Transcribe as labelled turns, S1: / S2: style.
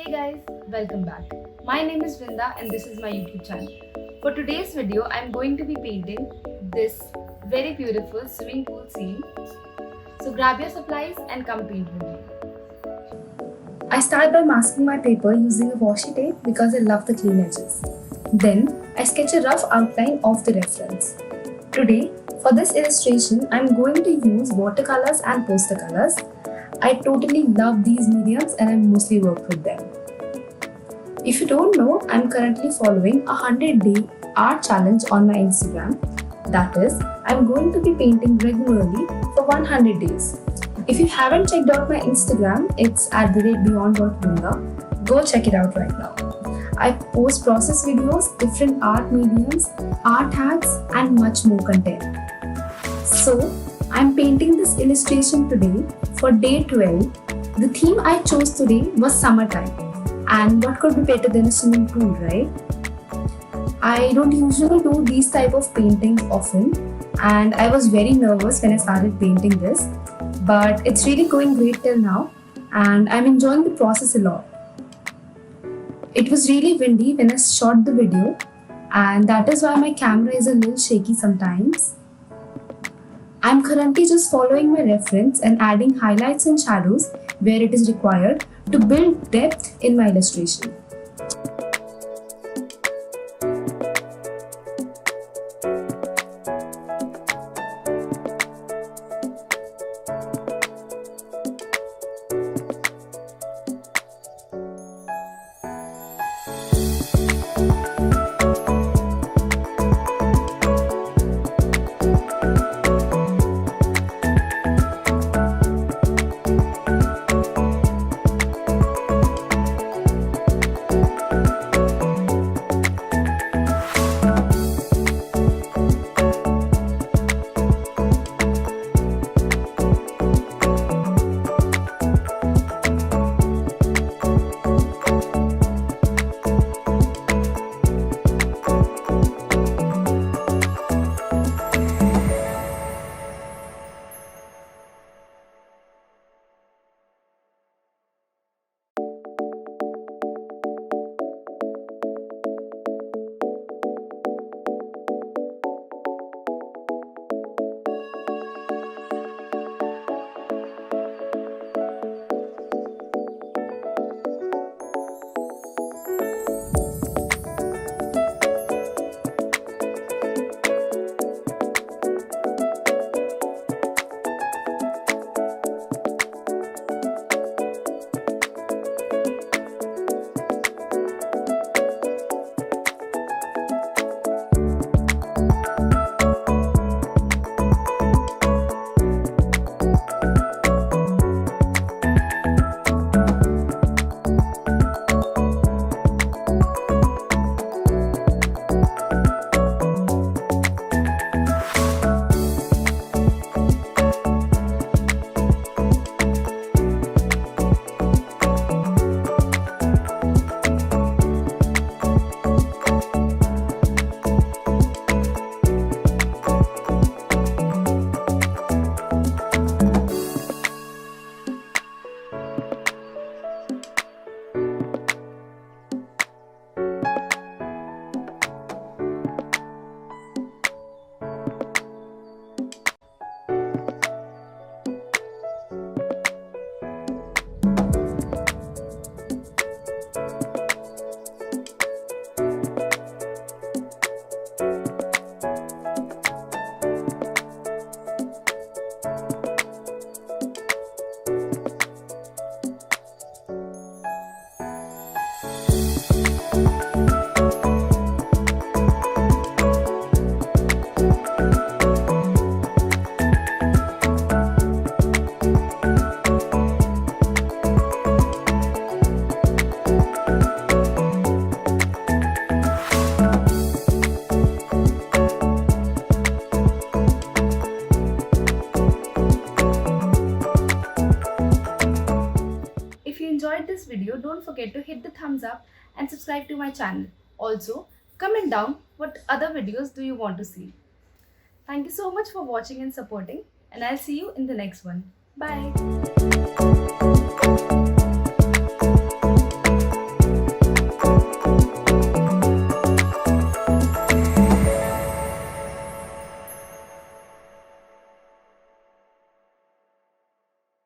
S1: Hey guys, welcome back. My name is Vrinda and this is my YouTube channel. For today's video, I am going to be painting this very beautiful swimming pool scene. So grab your supplies and come paint with me. I start by masking my paper using a washi tape because I love the clean edges. Then I sketch a rough outline of the reference. Today, for this illustration, I am going to use watercolors and poster colors. I totally love these mediums and I mostly work with them. If you don't know, I'm currently following a 100-day art challenge on my Instagram. That is, I'm going to be painting regularly for 100 days. If you haven't checked out my Instagram, it's @beyond.vrinda. Go check it out right now. I post process videos, different art mediums, art hacks and much more content. So, I'm painting this illustration today for day 12. The theme I chose today was summertime. And what could be better than a swimming pool, right? I don't usually do these type of paintings often, and I was very nervous when I started painting this. But it's really going great till now, and I'm enjoying the process a lot. It was really windy when I shot the video, and that is why my camera is a little shaky sometimes. I'm currently just following my reference and adding highlights and shadows where it is required to build depth in my illustration. If you enjoyed this video, don't forget to hit the thumbs up and subscribe to my channel. Also, comment down what other videos do you want to see. Thank you so much for watching and supporting, and I'll see you in the next one. Bye.